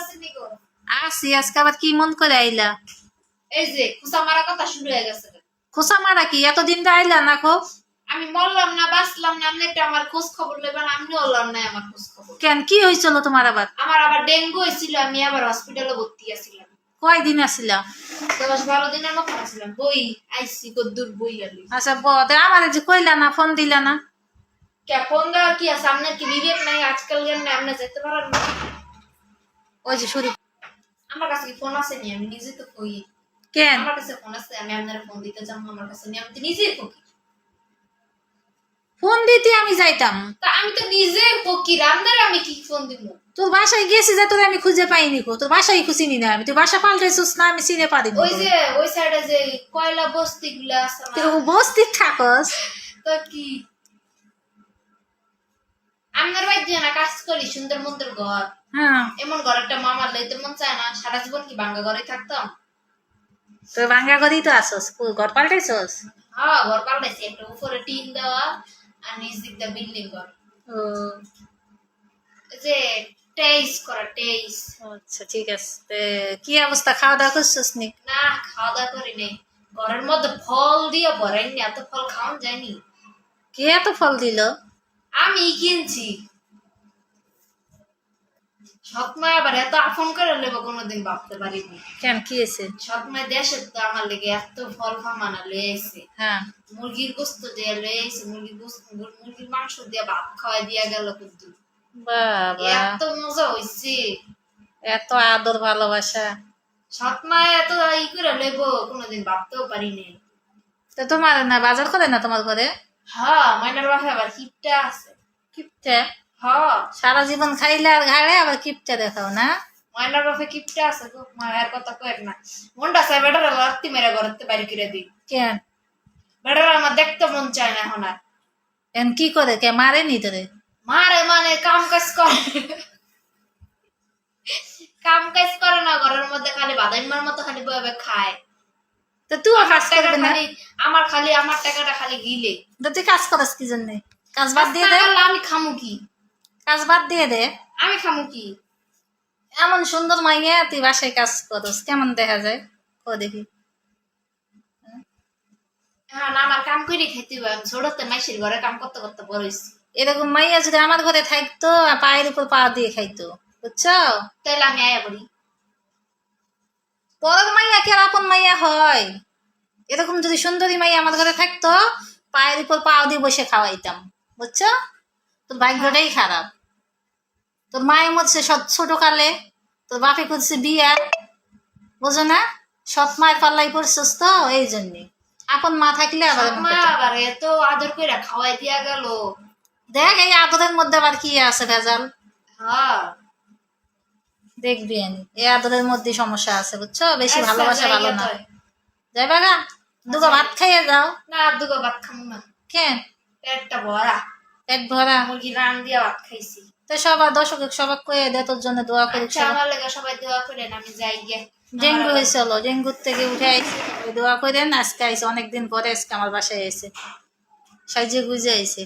আসেনি গো? আসি আজকে আবার কি মন করে আইলা? এই যে খুসা মারা কথা শুরু হয়ে গেছে। খোসা মারা কি এতদিন তো আইলা না খো? আমি মরলাম না বাঁচলাম না, আপনি একটা আমার খোঁজ খবর নেবেন, আমিও হলাম না আমার খোঁজ খবর। কেন কি হয়েছিল তোমার আবার? আমার আবার ডেঙ্গু হয়েছিল, আমি আবার হসপিটালে ভর্তি আছিলাম। কয়দিন আসিলা? 10-12 দিনের মতো আছিলাম। বই আইসি কদ্দুর বই আলি। আচ্ছা আমার যে কইলা না, ফোন দিলা না? কে ফোন দেওয়া কি আছে? আপনার কি বিবেক নাই আজকাল? কেন আপনি যেতে পারেন না? ওই যে শুরু। আমার কাছে কি ফোন আছে নি? আমি নিজে তো কই। কেন আমার কাছে ফোন আছে, আমি আপনার ফোন দিতে যাবো? আমার কাছে নি, আমি তো নিজেই ফকির। ফোন দিতে আমি যাইতাম? তা আমি তো নিজে ফকির, আপনার আমি কি ফোন দিব? তোর বাসায় গেছি যে তোর আমি খুঁজে পাইনি কো, তোর বাসায় খুঁজিনি না আমি। তুই বাসা পাল্টাইছিস না, আমি চিনে পারি ওই যে ওই সাইডে যে কয়লা বস্তি গুলা আছে না, তুই বস্তি থাকস? তো কি আপনার বাড়ি দিয়ে না কাজ করি, সুন্দর মন্দির ঘর, হ্যাঁ, এমন ঘর একটা মামার লইতে মন চায় না? সারা জীবন কি ভাঙ্গা ঘরে থাকতাম? তোর ভাঙ্গা করেই তো আসস, ঘর পাল্টাইছস? হ্যাঁ, ঘর পাল্টাইছি, একটা উপরে টিন দেওয়া আর নিচ দিক দিয়ে বিল্ডিং ঘর। ও যে টেইস করা টেইস। আচ্ছা ঠিক আছে। কি অবস্থা, খাওয়া দাওয়া করছিস নি? না, খাওয়া দাওয়া করি নাই। ঘরের মধ্যে ফল দিয়ে ভরাইনি, এত ফল খাওয়া যায়নি। কে এত ফল দিল? আমি কিনছি। সৎমায় আবার এত আপন করে নেবো কোনোদিন ভাবতে পারিনি। কেন কি হয়েছে? সৎমায় দেশের তো আমার লেগে এত ফল ফামানা লয়ে এসে, হ্যাঁ, মুরগির গোস্ত দিয়ে লয়ে এসে, মুরগির মাংস দিয়ে ভাত খাওয়াই দিয়া গেল, কিন্তু বাবা এত মজা হইছে। এত আদর ভালোবাসা। সৎমায় এত ই করে লেবো কোনোদিন ভাবতেও পারিনি। তো তোমার না বাজার করে না তোমার ঘরে? হ্যাঁ, মাইনার বাসায় আবার কিপটা আছে। কিপটা? হ্যাঁ, সারা জীবন খাইলে আর ঘাড়ে আবার কিপটা দেখাও না? মাইনার বাসায় কিপটা আছে গো, মায়ের কথা কয়েক না। মনটা চাই বেটার লাত্তি মেরে ঘরতে বাড়ি করে দিই। কেন? বেটার আমার দেখতে মন চায় না এখন আর। এন কি করে, কে মারে নি তোরে? মারে মানে কাম কাজ করে, কাম কাজ করে না, ঘরের মধ্যে খালি বাদাইমার মতো খালি বয়ে খায়। তো তুই আমার কাজ টাকা করবে না? খালি আমার টাকাটা খালি গিলে। তো তুই কাজ করস কি জন্য? কাজ বাদ দিয়ে দে। আমি খামু কি? কাজ বাদ দিয়ে দে। আমি খামু কি? এমন সুন্দর মাইয়া তুই বাসায় কাজ করস, কেমন দেখা যায় ও দেখি। হ্যাঁ, না আমার কাম করে খেতে হবে। আমি ছোটতে মাইসির ঘরে কাম করতে করতে বড় হইছি। এরকম মাইয়া যদি আমার ঘরে থাকতো, পায়ের উপর পা দিয়ে খাইতো, বুঝছো? তাইলে আমি আয়া করি। পরের মাইয়া কে আপন মাইয়া হয়? এরকম যদি সুন্দরী মাইয়া আমার ঘরে থাকতো, পায়ের উপর পা দিয়ে বসে খাওয়াইতাম, বুঝছো? তোর ভাগ্যটাই খারাপ। তোর মায়ের মধ্যে ছোট কালে তোর বাপে করছে বিয়া, বুঝো না? সৎ মায়ের পাল্লাই পড়ছিস তো, এই জন্যে। আপন মা থাকলে আবার এমন মা করতো। আবার এত আদর করে খাওয়াই দিয়া গেল। দেখ এই আদরের মধ্যে আবার কি আছে ভেজাল, হ্যাঁ, দেখবি। এই আদরের মধ্যে সমস্যা আছে, বুঝছো? বেশি আচ্ছা, ভালোবাসা ভালো যাইয়া না। তয়। যাইবা গা, দুগা ভাত খাইয়ে যাও। না, আর দুগো ভাত খামু না, কেন? পেটটা ভরা। পেট ভরা? মুরগি রান দিয়া ভাত খাইছি। তো সবার দর্শক সবাই কয়ে দে তোর জন্য দোয়া করি। আচ্ছা, আমার লেগে সবাই দোয়া করেন, আমি যাই গে। ডেঙ্গু হয়েছিল, ডেঙ্গুর থেকে উঠে আইসি, দোয়া করেন। আজকে আইসে অনেকদিন পরে, আজকে আমার বাসায় এসে সাইজে গুজে আইসে।